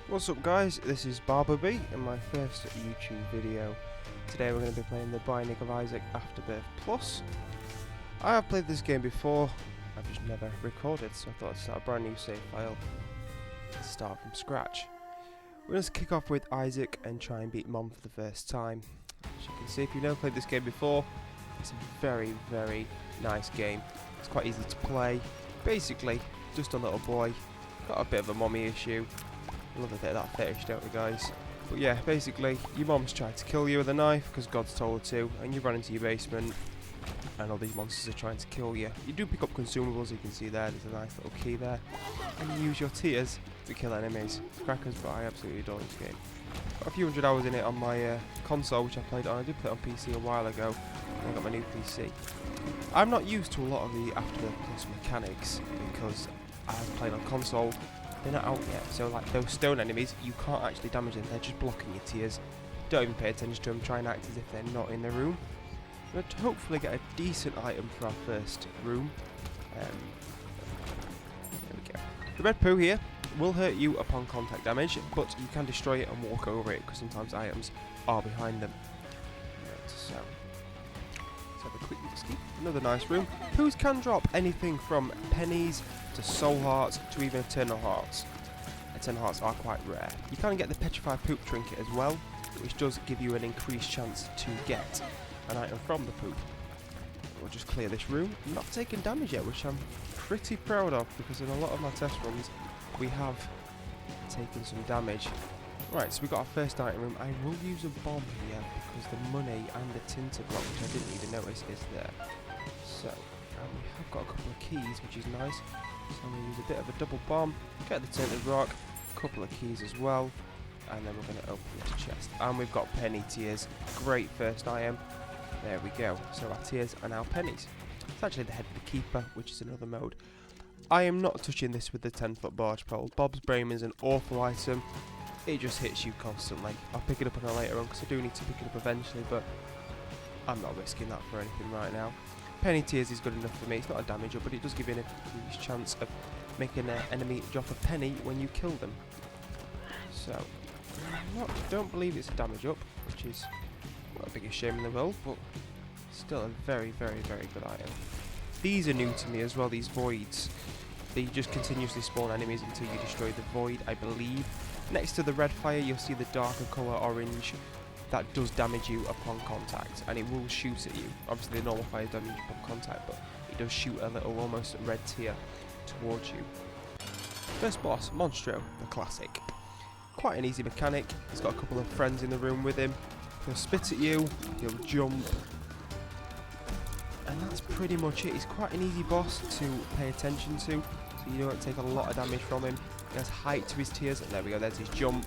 What's up guys, this is Barberbee and my first YouTube video. Today we're going to be playing the Binding of Isaac Afterbirth Plus. I have played this game before, I've just never recorded, so I thought I'd start a brand new save file and start from scratch. We're going to kick off with Isaac and try and beat Mom for the first time. As you can see, if you've never played this game before, it's a very nice game. It's quite easy to play. Basically, just a little boy, got a bit of a mommy issue. Love a bit of that fetish, don't we guys? But yeah, basically, your mom's tried to kill you with a knife because God's told her to, and you run into your basement and all these monsters are trying to kill you. You do pick up consumables, you can see there's a nice little key there, and you use your tears to kill enemies. It's crackers, but I absolutely adore this game. Got a few hundred hours in it on my console, which I played on. I did play it on PC a while ago, and I got my new PC. I'm not used to a lot of the Afterbirth Plus mechanics because I have played on console. They're not out yet, so like those stone enemies, you can't actually damage them, they're just blocking your tears. Don't even pay attention to them, try and act as if they're not in the room. But hopefully get a decent item for our first room. There we go. The red poo here will hurt you upon contact damage, but you can destroy it and walk over it, because sometimes items are behind them. Right, so let's have a quick look. Another nice room. Poos can drop anything from pennies to soul hearts to even eternal hearts. Eternal hearts are quite rare. You can get the petrified poop trinket as well, which does give you an increased chance to get an item from the poop. We'll just clear this room. I'm not taking damage yet, which I'm pretty proud of, because in a lot of my test runs we have taken some damage. Right, so we got our first item room. I will use a bomb here because the money and the tinter block, which I didn't even notice, is there. So, we have got a couple of keys, which is nice. So I'm going to use a bit of a double bomb, get the tinted rock, a couple of keys as well, and then we're going to open this chest. And we've got penny tears. Great first item. There we go. So our tears are now pennies. It's actually the head of the keeper, which is another mode. I am not touching this with the 10-foot barge pole. Bob's Brain is an awful item. It just hits you constantly. I'll pick it up on a later on because I do need to pick it up eventually, but I'm not risking that for anything right now. Penny tears is good enough for me. It's not a damage up, but it does give you an increased chance of making an enemy drop a penny when you kill them. So, don't believe it's a damage up, which is not the biggest shame in the world, but still a very good item. These are new to me as well, these voids. They just continuously spawn enemies until you destroy the void, I believe. Next to the red fire, you'll see the darker colour orange. That does damage you upon contact, and it will shoot at you. Obviously the normal fire damage you upon contact, but it does shoot a little almost red tear towards you. First boss, Monstro, the classic. Quite an easy mechanic. He's got a couple of friends in the room with him. He'll spit at you, he'll jump, and that's pretty much it. He's quite an easy boss to pay attention to, so you don't take a lot of damage from him. He has height to his tears, and there we go, there's his jump.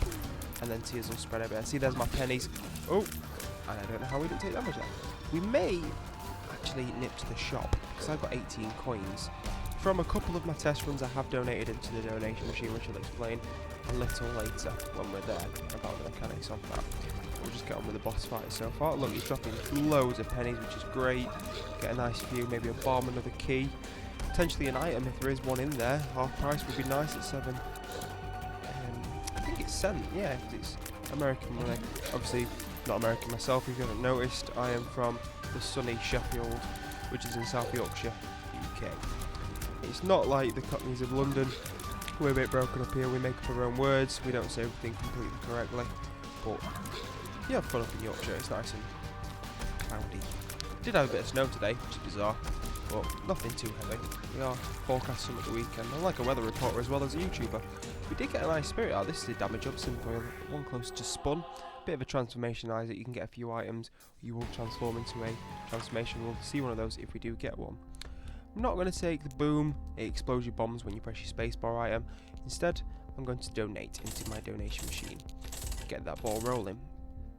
And then tears will spread everywhere. See, there's my pennies. Oh, and I don't know how we didn't take damage yet. We may actually nip to the shop, because I've got 18 coins. From a couple of my test runs, I have donated into the donation machine, which I'll explain a little later when we're there about the mechanics of that. We'll just get on with the boss fight so far. Look, he's dropping loads of pennies, which is great. Get a nice view, maybe a bomb, another key. Potentially an item if there is one in there. Half price would be nice at 7. Cent, yeah, it's American money. Obviously not American myself, if you haven't noticed. I am from the sunny Sheffield, which is in South Yorkshire, UK. It's not like the Cockneys of London. We're a bit broken up here, we make up our own words, we don't say everything completely correctly, but you have fun up in Yorkshire. It's nice and cloudy. Did have a bit of snow today, which is bizarre, but nothing too heavy. We are forecasting at the weekend. I'm like a weather reporter as well as a YouTuber. We did get a nice spirit out. This is a damage up, simple one close to spun. Bit of a transformation Isaac. You can get a few items. You will transform into a transformation. We'll see one of those if we do get one. I'm not going to take the boom. It explodes your bombs when you press your spacebar item. Instead, I'm going to donate into my donation machine. Get that ball rolling.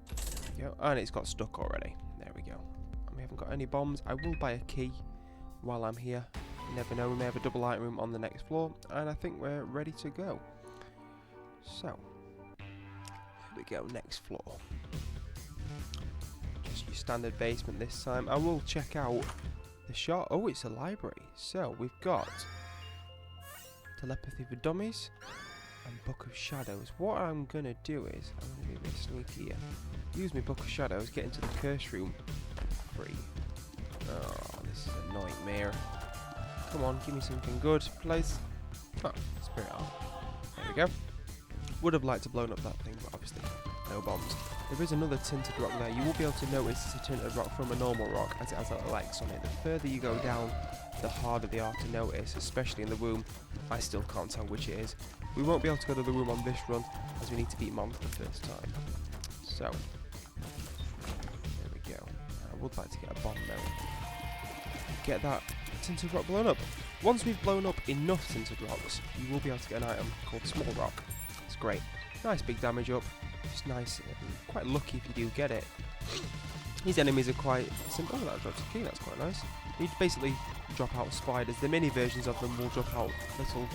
There we go. And it's got stuck already. There we go. And we haven't got any bombs. I will buy a key while I'm here. You never know. We may have a double item room on the next floor. And I think we're ready to go. So, here we go, next floor. Just your standard basement this time. I will check out the shop. Oh, it's a library. So, we've got telepathy for dummies, and Book of Shadows. What I'm going to do is, I'm going to be a bit sneaky here. Use my Book of Shadows, get into the curse room for free. Oh, this is a nightmare. Come on, give me something good, please. Oh, Spirit Art. There we go. Would have liked to blown up that thing, but obviously no bombs. There is another tinted rock there. You will be able to notice it's a tinted rock from a normal rock as it has little X on it. The further you go down, the harder they are to notice, especially in the womb. I still can't tell which it is. We won't be able to go to the womb on this run as we need to beat Mom for the first time. So, there we go. I would like to get a bomb though. Get that tinted rock blown up. Once we've blown up enough tinted rocks, you will be able to get an item called Small Rock. It's great. Nice big damage up. Just nice. Quite lucky if you do get it. These enemies are quite simple. Oh, that drops a key. That's quite nice. You basically drop out spiders. The mini versions of them will drop out little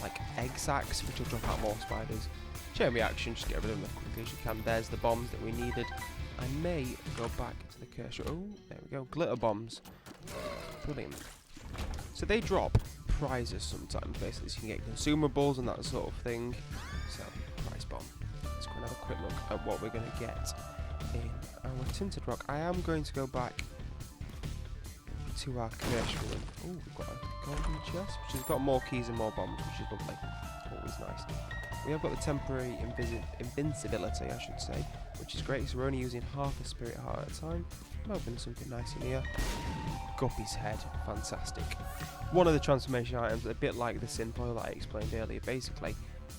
like egg sacs, which will drop out more spiders. Chain reaction. Just get rid of them as quickly as you can. There's the bombs that we needed. I may go back to the cursor. Oh, there we go. Glitter bombs. Brilliant. So they drop prizes sometimes, basically, so you can get consumables and that sort of thing. So, prize bomb. Let's go and have a quick look at what we're going to get in our tinted rock. I am going to go back to our curse room. Oh, we've got a golden chest, which has got more keys and more bombs, which is lovely. Always nice. We have got the temporary invincibility, I should say, which is great, so we're only using half a spirit heart at a time. I'm hoping there's something nice in here. Guppy's head, fantastic. One of the transformation items, a bit like the Sinfoil that I explained earlier. Basically,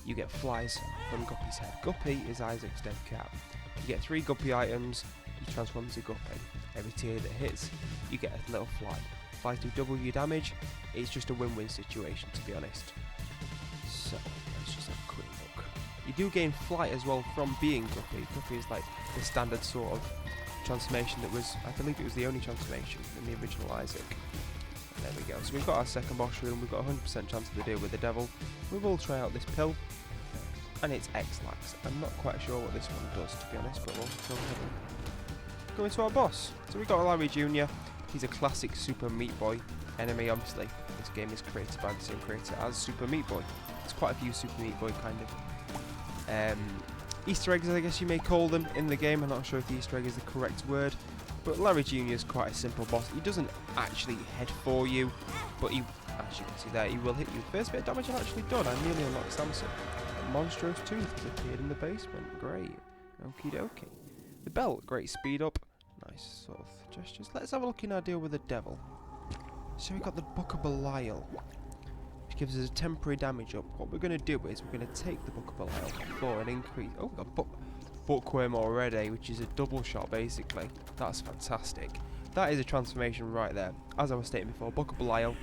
you get flies from Guppy's head. Guppy is Isaac's dead cat. You get 3 Guppy items, you transform into Guppy. Every tier that hits, you get a little fly. Flies do double your damage. It's just a win-win situation, to be honest. So, let's just have a quick look. You do gain flight as well from being Guppy. Guppy is like the standard sort of transformation that was, I believe it was the only transformation in the original Isaac. And there we go. So we've got our second boss room. We've got a 100% chance of the deal with the devil. We will try out this pill. And it's X-Lax. I'm not quite sure what this one does, to be honest, but we'll go ahead and go into our boss. So we've got Larry Jr. He's a classic Super Meat Boy enemy, obviously. This game is created by the same creator as Super Meat Boy. There's quite a few Super Meat Boy kind of Easter eggs, I guess you may call them, in the game. I'm not sure if the Easter egg is the correct word. But Larry Jr. is quite a simple boss. He doesn't actually head for you, but he, as you can see there, he will hit you. First bit of damage I've actually done. I nearly unlocked Samson. A monstrous tooth has appeared in the basement. Great. Okie dokie. The belt, great speed up. Nice sort of gestures. Let's have a look in our deal with the devil. So we've got the Book of Belial, which gives us a temporary damage up. What we're going to do is we're going to take the Book of Belial for an increase. Oh, we've got Bookworm already, which is a double shot basically. That's fantastic. That is a transformation right there. As I was stating before, Book of Belial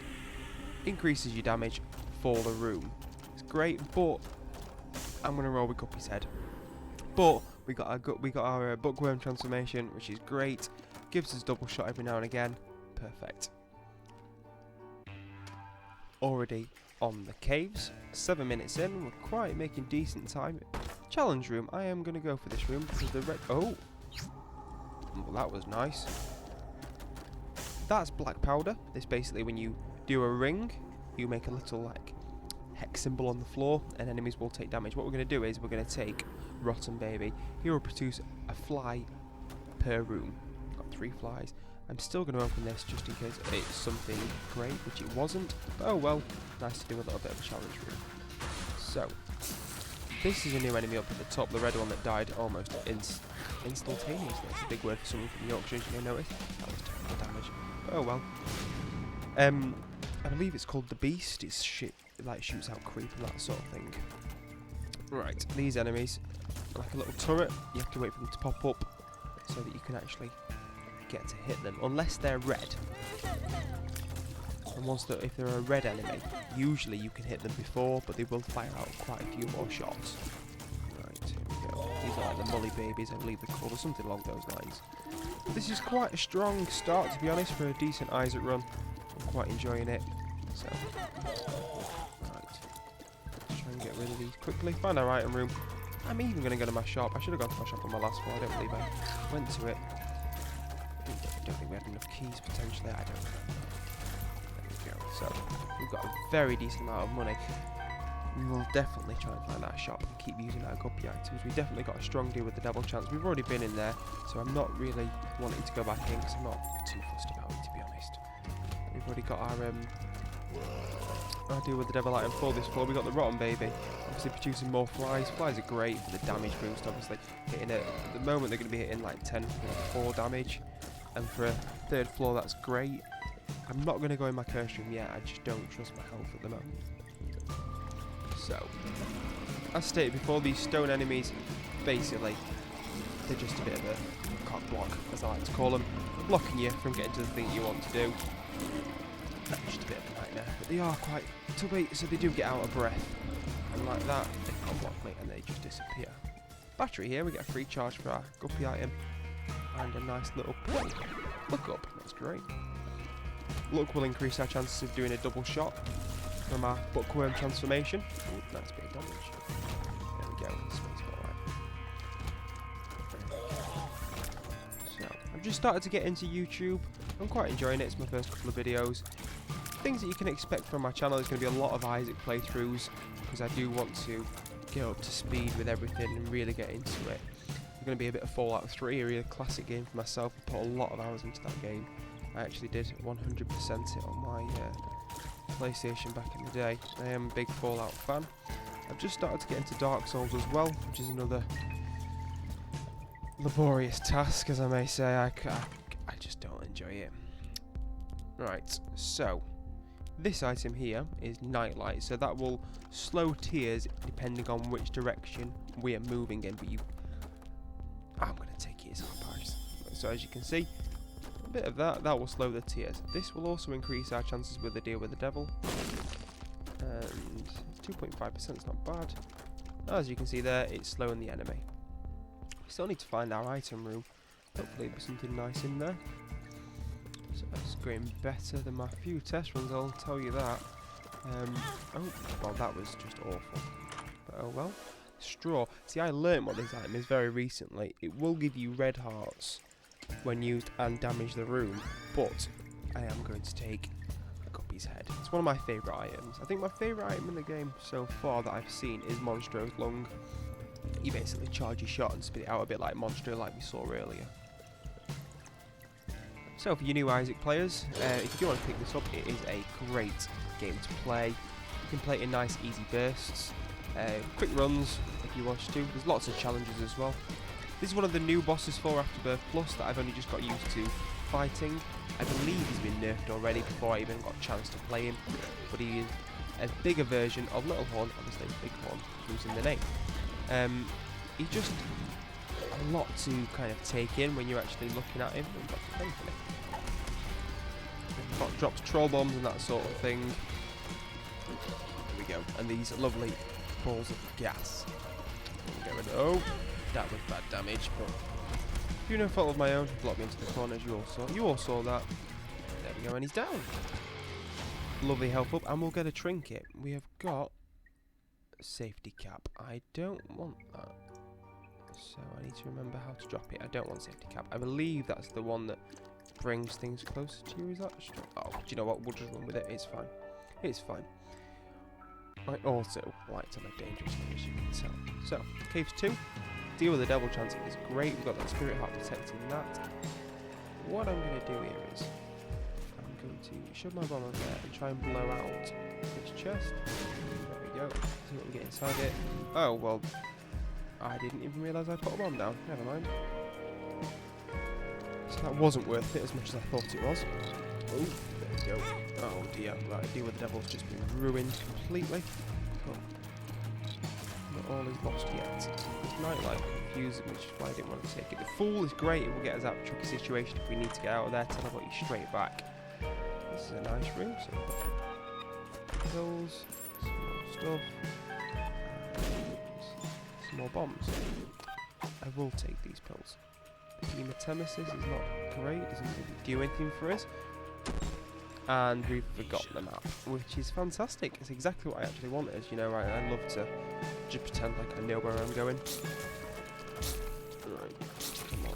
increases your damage for the room. It's great, but I'm going to roll with Guppy's head. But we got our Bookworm transformation, which is great. Gives us double shot every now and again. Perfect. Already on the caves. 7 minutes in. We're quite making decent time. Challenge room. I am going to go for this room because the red... Oh! Well, that was nice. That's black powder. This basically, when you do a ring, you make a little, like, hex symbol on the floor, and enemies will take damage. What we're going to do is we're going to take Rotten Baby. He will produce a fly per room. Got 3 flies. I'm still going to open this just in case it's something great, which it wasn't. But oh well, nice to do a little bit of a challenge room. So, this is a new enemy up at the top, the red one that died almost instantaneously. That's a big word for someone from Yorkshire, as you may notice. That was terrible damage. But oh well. I believe it's called the Beast. It's shit. It like shoots out creep and that sort of thing. Right, these enemies, like a little turret. You have to wait for them to pop up so that you can actually get to hit them, unless they're red. And if they're a red enemy, usually you can hit them before, but they will fire out quite a few more shots. Right, here we go. These are like the Mully Babies, I believe they're called, or something along those lines. This is quite a strong start, to be honest, for a decent Isaac run. I'm quite enjoying it. So, right, let's try and get rid of these quickly. Find our item room. I'm even going to go to my shop. I should have gone to my shop on my last one. I don't believe I went to it. I don't think we had enough keys potentially. I don't know. There we go. So we've got a very decent amount of money. we will definitely try and find our shop and keep using our guppy items. We definitely got a strong deal with the devil chance. We've already been in there, so I'm not really wanting to go back in because I'm not too fussed about it, to be honest. We've already got our deal with the devil item for this floor. We got the rotten baby, obviously producing more flies. Flies are great for the damage boost, obviously. Hitting it at the moment, they're going to be hitting like 10, 4 damage, and for a 3rd floor, that's great. I'm not going to go in my curse room yet. I just don't trust my health at the moment. So, as stated before, these stone enemies, basically, they're just a bit of a cock block, as I like to call them, blocking you from getting to the thing you want to do. That's just a bit of a nightmare, but they are quite tubby, so they do get out of breath. And like that, they can't block me, and they just disappear. Battery here, we get a free charge for our guppy item, and a nice little pill. Look up, that's great. Look will increase our chances of doing a double shot from our bookworm transformation. Ooh, nice bit of damage. There we go. So, I've just started to get into YouTube. I'm quite enjoying it. It's my first couple of videos. Things that you can expect from my channel is going to be a lot of Isaac playthroughs, because I do want to get up to speed with everything and really get into it. It's going to be a bit of Fallout 3, a real classic game for myself. I put a lot of hours into that game. I actually did 100% it on my PlayStation back in the day. I am a big Fallout fan. I've just started to get into Dark Souls as well, which is another laborious task, as I may say. I just don't enjoy it. Right, so this item here is Nightlight, so that will slow tears depending on which direction we are moving in. But I'm going to take it as hard price. So as you can see, a bit of that will slow the tears. This will also increase our chances with the deal with the devil. And 2.5% is not bad. As you can see there, it's slowing the enemy. We still need to find our item room. Hopefully there'll be something nice in there. So that's going better than my few test runs, I'll tell you that. Oh, well that was just awful. But oh well. Straw. See, I learned what this item is very recently. It will give you red hearts when used and damage the room, but I am going to take a guppy's head. It's one of my favourite items. I think my favourite item in the game so far that I've seen is Monstro's Lung. You basically charge your shot and spit it out a bit like Monstro, like we saw earlier. So for you new Isaac players, if you do want to pick this up, it is a great game to play. You can play it in nice easy bursts, quick runs if you want to. There's lots of challenges as well. This is one of the new bosses for Afterbirth Plus that I've only just got used to fighting. I believe he's been nerfed already before I even got a chance to play him, but he is a bigger version of Little Horn, obviously Big Horn, who's in the name. He's just a lot to kind of take in when you're actually looking at him. We've got to pay for it. Got drops troll bombs and that sort of thing. There we go. And these lovely balls of gas. Get rid of. Oh, that was bad damage, but through no fault of my own, he blocked me into the corner as you all saw. You all saw that. There we go, and he's down. Lovely health up, and we'll get a trinket. We have got a safety cap. I don't want that, so I need to remember how to drop it. I don't want safety cap. I believe that's the one that brings things closer to you. Is that straight? Oh, do you know what? We'll just run with it. It's fine. It's fine. I also like to live dangerously, as you can tell. So, Caves 2. Deal with the devil chance is great. We've got that spirit heart protecting that. What I'm going to do here is I'm going to shove my bomb over there and try and blow out this chest. There we go. See what we get inside it. Oh, well, I didn't even realise I put a bomb down. Never mind. So that wasn't worth it as much as I thought it was. Oh, there we go. Oh dear. Right, deal with the devil's just been ruined completely. Oh. Not all is lost yet. This Nightlight confused me, which is why I didn't want to take it. The Fool is great. It will get us out of a tricky situation if we need to get out of there. Teleport you straight back. This is a nice room. So pills, some more stuff, and some more bombs. I will take these pills. The Hematemesis is not great. Doesn't really do anything for us. And we've forgotten the map, which is fantastic. It's exactly what I actually wanted. You know, I love to just pretend like I know where I'm going. Right, come on.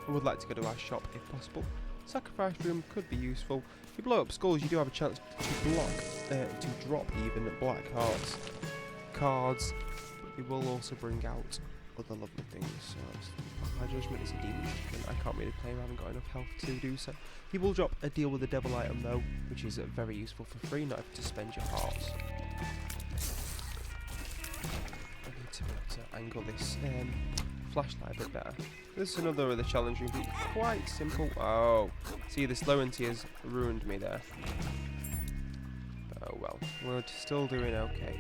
I would like to go to our shop if possible. Sacrifice room could be useful. If you blow up skulls, you do have a chance to drop even black hearts. Cards. It will also bring out other lovely things. So my judgment is a demon chicken. I can't really play him, I haven't got enough health to do so. He will drop a deal with the devil item though, which is very useful for free, not having to spend your hearts. I need to be able to angle this flashlight a bit better. This is another of the challenge rooms. Quite simple. Oh, see, the slow and tears ruined me there. Oh well, we're still doing okay.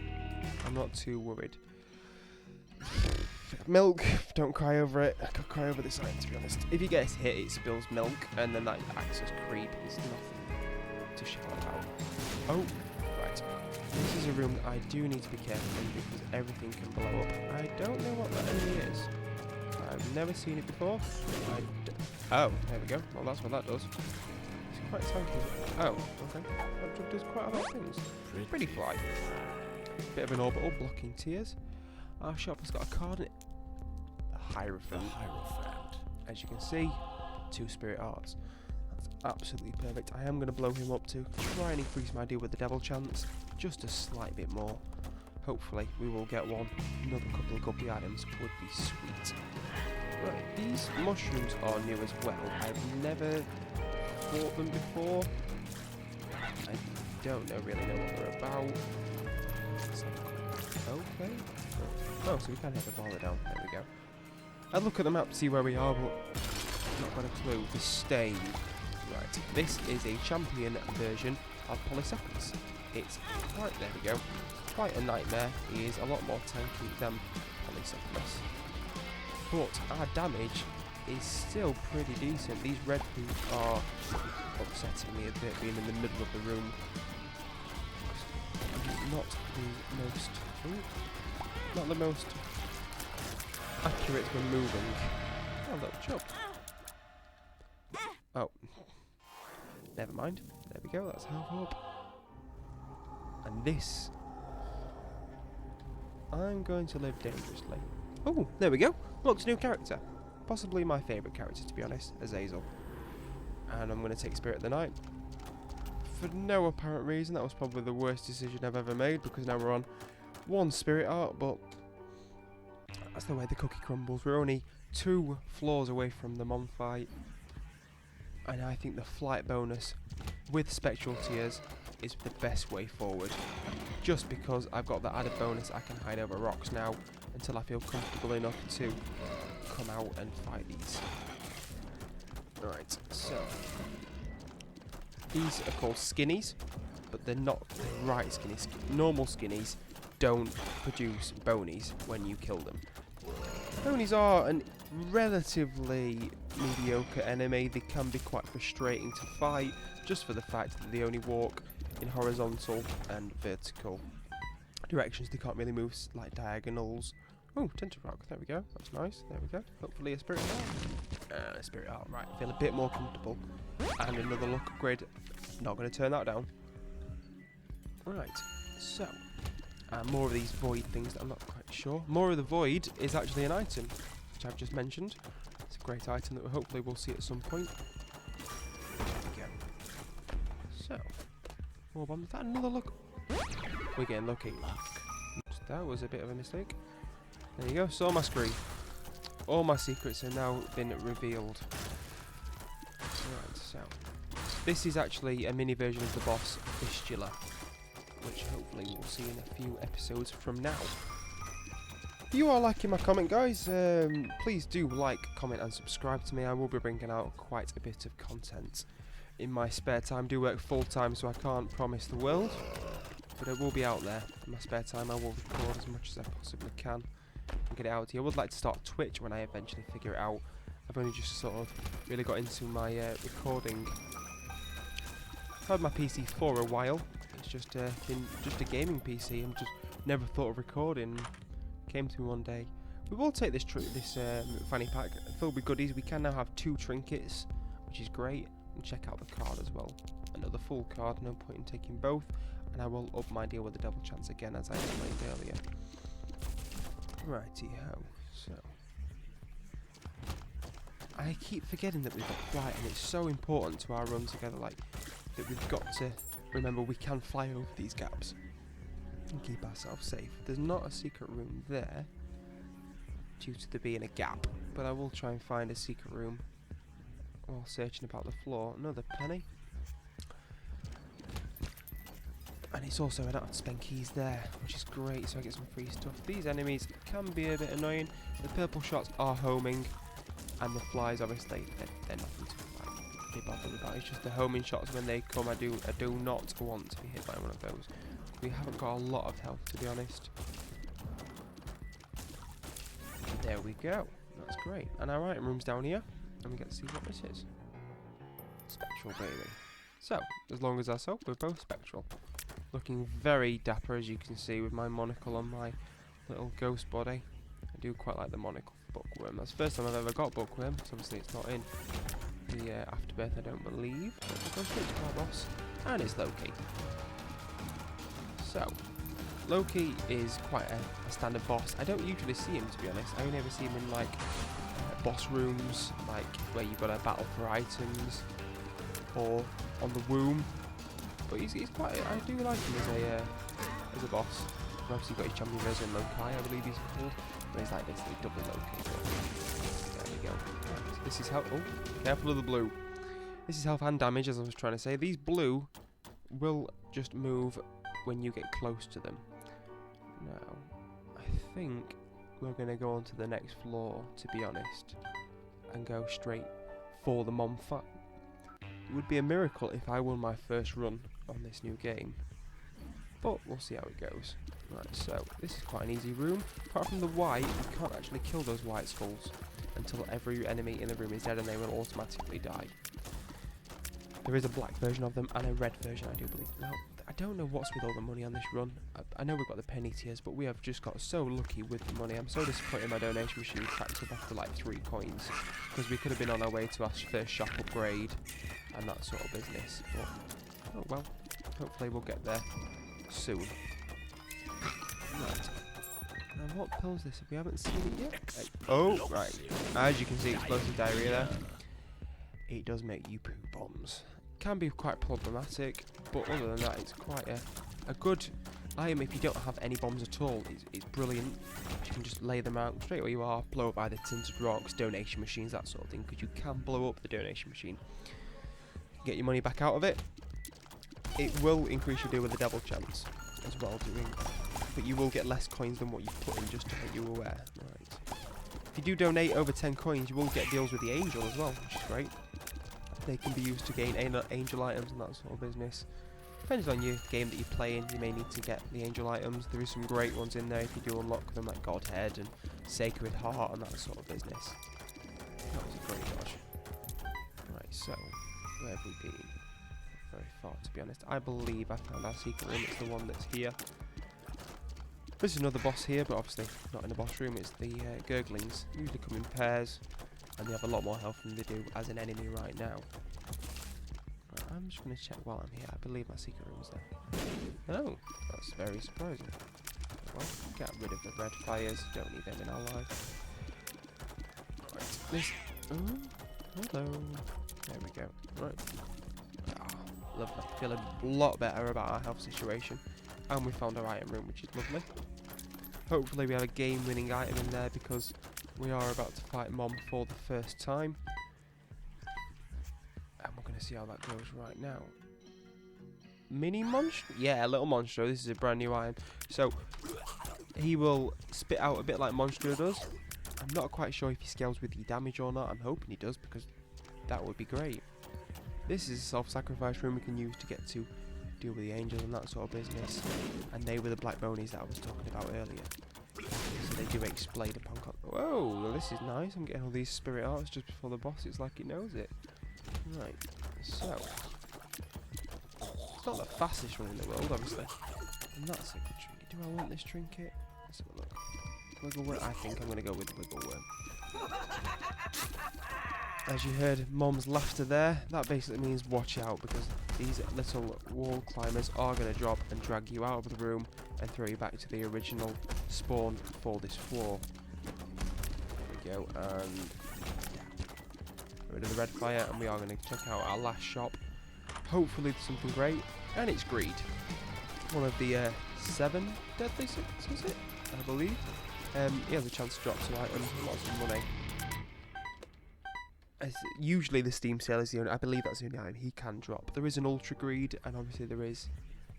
I'm not too worried. Milk, don't cry over it. I could cry over this item, to be honest. If you get hit, it spills milk, and then that acts as creep. It's nothing to shout about. Oh, right. This is a room that I do need to be careful in because everything can blow up. I don't know what that enemy is. I've never seen it before. Oh, there we go. Well, that's what that does. It's quite tanky. Oh, okay. That drug does quite a lot of things. Pretty fly. Bit of an orbital blocking tears. Our shop has got a card in it. The Hierophant. As you can see, 2 spirit hearts. That's absolutely perfect. I am going to blow him up to try and increase my deal with the devil chance just a slight bit more. Hopefully we will get one. Another couple of guppy items would be sweet. Right, these mushrooms are new as well. I've never fought them before. I don't really know what they're about. Okay. Oh, so we can have a baller down. There we go. I'd look at the map to see where we are, but not got a clue. The Stain. Right, this is a champion version of Polycephalus. It's quite, there we go, quite a nightmare. He is a lot more tanky than Polycephalus. But our damage is still pretty decent. These red boots are upsetting me a bit, being in the middle of the room. Not the most accurate when moving. Oh, little chub. Oh, never mind. There we go. That's half up. And this, I'm going to live dangerously. Oh, there we go. Look, it's a new character. Possibly my favourite character, to be honest, Azazel. And I'm going to take Spirit of the Night. For no apparent reason. That was probably the worst decision I've ever made, because now we're on 1 spirit art, but that's the way the cookie crumbles. We're only 2 floors away from the Mon fight, and I think the flight bonus with Spectral Tears is the best way forward. Just because I've got that added bonus, I can hide over rocks now until I feel comfortable enough to come out and fight these. Right, so these are called skinnies, but they're not the right skinnies. Normal skinnies don't produce bonies when you kill them. Bonies are a relatively mediocre enemy. They can be quite frustrating to fight, just for the fact that they only walk in horizontal and vertical directions. They can't really move like diagonals. Oh, Tinted Rock, there we go. That's nice. There we go. Hopefully a Spirit Heart. Spirit Heart, right. I feel a bit more comfortable. And another luck upgrade. Not going to turn that down. Right, so more of these void things that I'm not quite sure. More of the void is actually an item, which I've just mentioned. It's a great item that hopefully we'll see at some point. There we go. So, more bombs. Is that another look? We're getting lucky. That was a bit of a mistake. There you go, saw my screen. All my secrets have now been revealed. Right, so this is actually a mini version of the boss Fistula, which hopefully we'll see in a few episodes from now. If you are liking my comment, guys, please do like, comment and subscribe to me. I will be bringing out quite a bit of content in my spare time. I do work full time, so I can't promise the world, but it will be out there. In my spare time I will record as much as I possibly can and get it out to you. I would like to start Twitch when I eventually figure it out. I've only just sort of really got into my recording. I've had my PC for a while. It's just been just a gaming PC. I'm just never thought of recording. Came to me one day. We will take this fanny pack filled with goodies. We can now have 2 trinkets, which is great. And check out the card as well. Another full card. No point in taking both. And I will up my deal with the devil chance again, as I explained earlier. Righty ho. So I keep forgetting that we've got flight, and it's so important to our run together, like, that we've got to remember we can fly over these gaps and keep ourselves safe. There's not a secret room there, due to there being a gap, but I will try and find a secret room while searching about the floor. Another penny. And it's also, I don't have to spend keys there, which is great, so I get some free stuff. These enemies can be a bit annoying. The purple shots are homing, and the flies, obviously, they're nothing to like, be bothered about. It's just the homing shots when they come, I do not want to be hit by one of those. We haven't got a lot of health, to be honest. There we go. That's great. And our item room's down here, and we get to see what this is. Spectral, baby. So, as long as that's up, we're both spectral. Looking very dapper, as you can see, with my monocle on my little ghost body. I do quite like the monocle for Bookworm. That's the first time I've ever got Bookworm, so obviously it's not in the Afterbirth, I don't believe. But we'll go straight to our boss, and it's Loki. So, Loki is quite a standard boss. I don't usually see him, to be honest. I only ever see him in, like, boss rooms, like, where you've got to battle for items, or on the womb. But he's quite. I do like him as a boss. And obviously got his champion version Loki, I believe he's called. But he's like basically double Loki. There we go. Right, so this is how. Oh, careful of the blue. This is health and damage, as I was trying to say. These blue will just move when you get close to them. Now, I think we're going to go on to the next floor, to be honest, and go straight for the mom fight. It would be a miracle if I won my first run on this new game, but we'll see how it goes. Right, so this is quite an easy room. Apart from the white, you can't actually kill those white skulls until every enemy in the room is dead, and they will automatically die. There is a black version of them and a red version, I do believe. Now, I don't know what's with all the money on this run. I know we've got the penny tiers, but we have just got so lucky with the money. I'm so disappointed my donation machine cracked up after like 3 coins, because we could have been on our way to our first shop upgrade and that sort of business. But, oh well, hopefully we'll get there soon. Right. Now what pills this? We haven't seen it yet. Oh, right. As you can see, explosive diarrhea there. It does make you poo bombs. Can be quite problematic, but other than that, it's quite a good item if you don't have any bombs at all. It's brilliant. You can just lay them out straight where you are, blow up either tinted rocks, donation machines, that sort of thing, because you can blow up the donation machine. Get your money back out of it. It will increase your deal with the devil chance as well, but you will get less coins than what you put in, just to make you aware. Right. If you do donate over 10 coins, you will get deals with the angel as well, which is great. They can be used to gain angel items and that sort of business. Depends on your game that you're playing, you may need to get the angel items. There is some great ones in there if you do unlock them, like Godhead and Sacred Heart and that sort of business. That was a great dodge. Right, so, where have we been? Not very far, to be honest. I believe I found our secret room, it's the one that's here. There's another boss here, but obviously not in the boss room, it's the Gurglings. Usually come in pairs, and they have a lot more health than they do as an enemy right now. Right, I'm just going to check while I'm here. I believe my secret room is there. Oh, that's very surprising. Well, get rid of the red fires, don't need them in our life. Right, this... Oh, hello. There we go. Right. Oh, lovely. Feeling a lot better about our health situation. And we found our item room, which is lovely. Hopefully we have a game-winning item in there, because we are about to fight Mom for the first time. And we're going to see how that goes right now. Mini Monstro? Yeah, a little Monstro. This is a brand new item. So, he will spit out a bit like Monstro does. I'm not quite sure if he scales with your damage or not. I'm hoping he does, because that would be great. This is a self-sacrifice room we can use to get to deal with the angels and that sort of business. And they were the black bonies that I was talking about earlier. So they do explode upon whoa, well, this is nice. I'm getting all these spirit arts just before the boss. It's like it knows it. Right, so it's not the fastest one in the world, obviously. And that's a good trinket. Do I want this trinket? Let's have a look. Wiggle worm. I think I'm going to go with wiggle worm. As you heard Mom's laughter there, that basically means watch out, because these little wall climbers are going to drop and drag you out of the room and throw you back to the original spawn for this floor. There we go, and get rid of the red fire, and we are going to check out our last shop. Hopefully there's something great, and it's greed. One of the 7 deadly sins, is it? I believe. He has a chance to drop some items, lots of money. As usually the Steam sale is the only, I believe that's the only item he can drop. There is an ultra greed, and obviously there is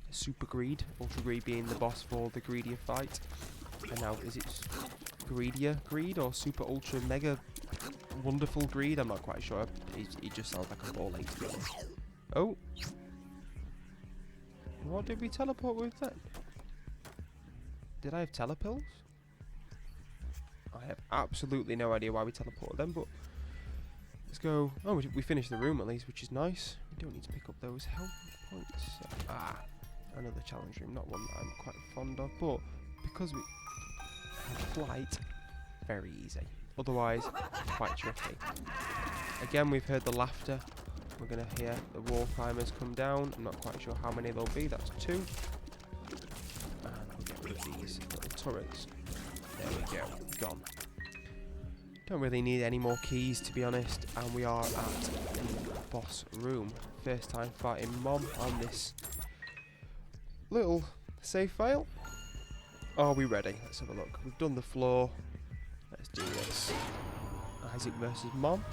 a super greed. Ultra greed being the boss for the greedier fight. And now, is it greedier greed or super ultra mega wonderful greed? I'm not quite sure. It just sounds like a ball ache. Oh. What did we teleport with then? Did I have telepills? I have absolutely no idea why we teleported them, but let's go. Oh, we finished the room at least, which is nice. We don't need to pick up those health points. Another challenge room, not one that I'm quite fond of, but because we have flight, very easy. Otherwise, quite tricky. Again, we've heard the laughter. We're going to hear the wall climbers come down. I'm not quite sure how many there'll be. That's 2. And I'll get rid of these little turrets. There we go. Gone. Don't really need any more keys, to be honest. And we are at the boss room. First time fighting Mom on this little save file. Are we ready? Let's have a look. We've done the floor. Let's do this. Isaac versus Mom.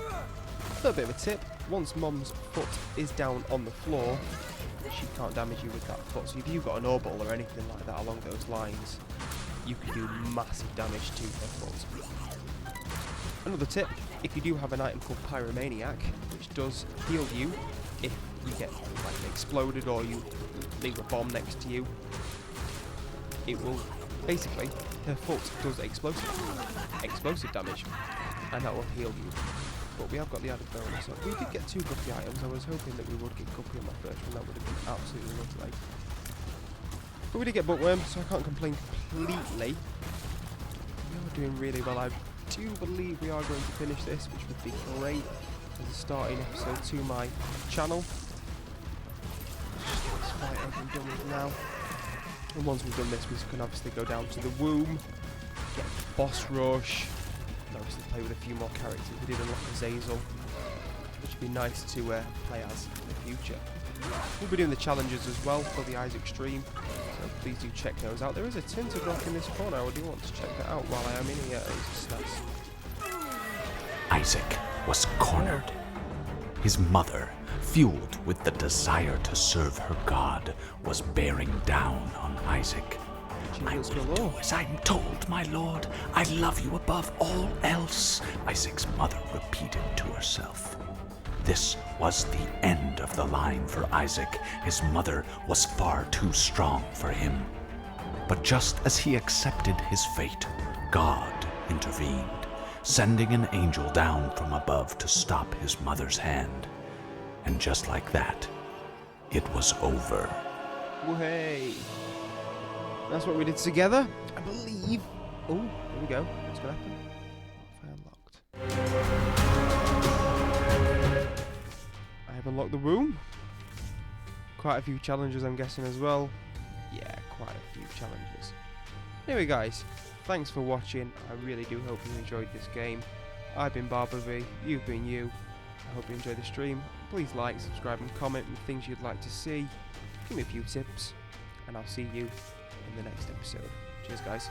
A little bit of a tip. Once Mom's foot is down on the floor, she can't damage you with that foot. So if you've got an orbal or anything like that along those lines, you can do massive damage to her foot. Another tip, if you do have an item called Pyromaniac, which does heal you if you get like exploded or you leave a bomb next to you, it will basically, her foot does explosive damage, and that will heal you. But we have got the added bonus. So we did get 2 guppy items. I was hoping that we would get guppy on my first one. That would have been absolutely lovely. But we did get bookworm, so I can't complain completely. We are doing really well. I do believe we are going to finish this, which would be great as a starting episode to my channel. Let's fight everything done with now. And once we've done this, we can obviously go down to the womb, get boss rush, and obviously play with a few more characters. We did unlock Azazel, which would be nice to play as in the future. We'll be doing the challenges as well for the Isaac stream, so please do check those out. There is a tinted rock in this corner. I do want to check that out while I am in here. It's nice. Isaac was cornered. His mother, fueled with the desire to serve her God, was bearing down on Isaac. I will do as I'm told, my lord. I love you above all else, Isaac's mother repeated to herself. This was the end of the line for Isaac. His mother was far too strong for him. But just as he accepted his fate, God intervened, sending an angel down from above to stop his mother's hand. And just like that, it was over. Hey, that's what we did together, I believe. Oh, here we go. What's going to happen? Unlocked. I have unlocked the room. Quite a few challenges, I'm guessing, as well. Yeah, quite a few challenges. Anyway, guys, thanks for watching. I really do hope you enjoyed this game. I've been Barberbee. You've been you. I hope you enjoyed the stream. Please like, subscribe, and comment with things you'd like to see. Give me a few tips, and I'll see you in the next episode. Cheers, guys.